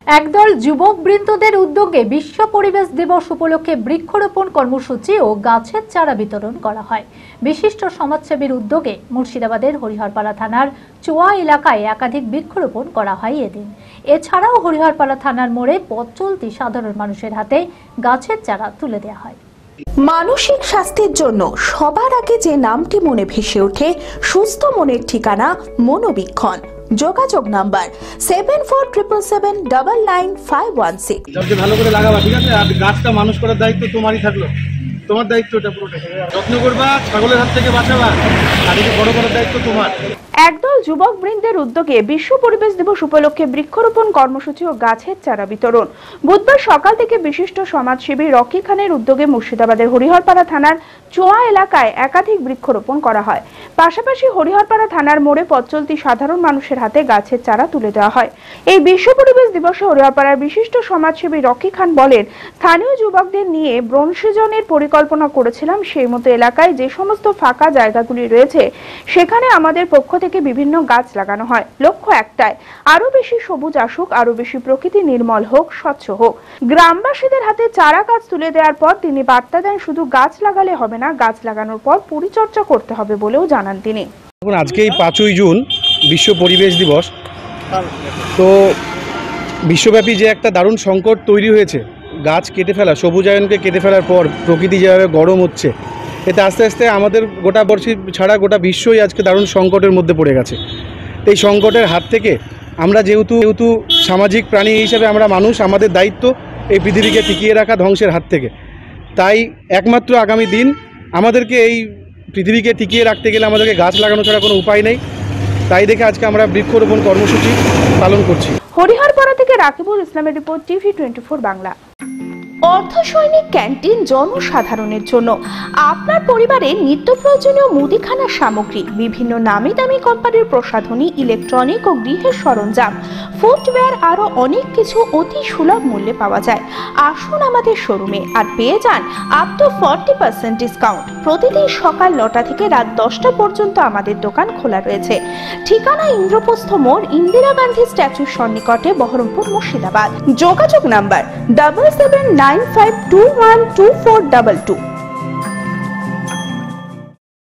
একদল যুবক বৃন্দদের উদ্যোগে বিশ্ব পরিবেশ দিবস উপলক্ষে বৃক্ষরোপণ কর্মসূচি ও গাছের চারা বিতরণ করা হয়। বিশিষ্ট সমাজসেবীর উদ্যোগে মুর্শিদাবাদের হরিহরপাড়া থানার চোয়া এলাকায় একাধিক বৃক্ষরোপণ করা হয় এদিন। এছাড়াও হরিহরপাড়া থানার মোড়ে পথ চলতি সাধারণ মানুষের হাতে গাছের চারা তুলে দেওয়া হয়। মানসিক স্বাস্থ্যের জন্য সবার আগে যে নামটি মনে ভেসে ওঠে সুস্থ মনের ঠিকানা মনোবীক্ষণ। যোগাযোগ নাম্বার 7477799516। ভালো করে লাগাবা, ঠিক আছে? আর গাছটা মানুষ করার দায়িত্ব তোমারই থাকলো, তোমার দায়িত্ব এটা পুরোটা। যত্ন করবা, ছাগলের হাত থেকে বাঁচাবা, আর এই বড় বড় দায়িত্ব তোমার। একদল যুবক বৃন্দের উদ্যোগে বিশ্ব পরিবেশ দিবস উপলক্ষে বৃক্ষরোপণ কর্মসূচি ও গাছের চারা বিতরণ। বুধবার সকাল থেকে বিশিষ্ট সমাজসেবী রকি খানের উদ্যোগে মুর্শিদাবাদের হরিহরপাড়া থানার চোয়া এলাকায় একাধিক বৃক্ষরোপণ করা হয়। পাশাপাশি হরিহরপাড়া থানার মোড়ে পথ চলতি সাধারণ মানুষের হাতে গাছের চারা তুলে দেওয়া হয়। এই বিশ্ব পরিবেশ দিবসে হরিহরপাড়ার বিশিষ্ট সমাজসেবী রকি খান বলেন, স্থানীয় যুবকদের নিয়ে বনসৃজনের পরিকল্পনা করেছিলাম। সেই মতো এলাকায় যে সমস্ত ফাঁকা জায়গাগুলি রয়েছে সেখানে আমাদের পক্ষ থেকে বিভিন্ন গাছ লাগানো হয়। লক্ষ্য একটাই, আরো বেশি সবুজ আসুক, আরো বেশি প্রকৃতি নির্মল হোক, স্বচ্ছ হোক। গ্রামবাসীদের হাতে চারা গাছ তুলে দেওয়ার পর তিনি বার্তা দেন, শুধু গাছ লাগালে হবে না, গাছ লাগানোর পর পরিচর্যা করতে হবে বলেও জানান তিনি। আজকেই 5ই জুন বিশ্ব পরিবেশ দিবস। তো বিশ্বব্যাপী যে একটা দারুণ সংকট তৈরি হয়েছে, গাছ কেটে ফেলা, সবুজায়নকে কেটে ফেলার পর প্রকৃতি যেভাবে গরম হচ্ছে, এতে আস্তে আস্তে আমাদের গোটা বর্ষী ছাড়া গোটা বিশ্বই আজকে দারুণ সংকটের মধ্যে পড়ে গেছে। এই সংকটের হাত থেকে আমরা যেহেতু সামাজিক প্রাণী হিসেবে আমরা মানুষ, আমাদের দায়িত্ব এই পৃথিবীকে টিকিয়ে রাখা ধ্বংসের হাত থেকে। তাই একমাত্র আগামী দিন আমাদেরকে এই পৃথিবীকে টিকিয়ে রাখতে গেলে আমাদেরকে গাছ লাগানো ছাড়া কোনো উপায় নেই। তাই দেখে আজকে আমরা বৃক্ষরোপণ কর্মসূচি পালন করছি। হরিহরপাড়া থেকে রাকিবুল ইসলামের রিপোর্ট, টিভি 24 বাংলা। অর্থ সৈনিক ক্যান্টিন জনসাধারণের জন্য আপনার পরিবারের নিত্য প্রয়োজনীয় মুদিখানার সামগ্রী, বিভিন্ন নামি দামি কোম্পানির প্রসাধনী, ইলেকট্রনিক ও গৃহের সরঞ্জাম, ফুটওয়্যার, আরো অনেক কিছু অতি সুলভ মূল্যে পাওয়া যায়। আসুন আমাদের শোরুমে আর পেয়ে যান আপ টু 40% ডিসকাউন্ট। প্রতিদিন সকাল 9টা থেকে রাত 10টা পর্যন্ত আমাদের দোকান খোলা রয়েছে। ঠিকানা ইন্দ্রপ্রস্থ মোড়, ইন্দিরা গান্ধী স্ট্যাচুর সন্নিকটে, বহরমপুর, মুর্শিদাবাদ। যোগাযোগ নাম্বার 7795212422।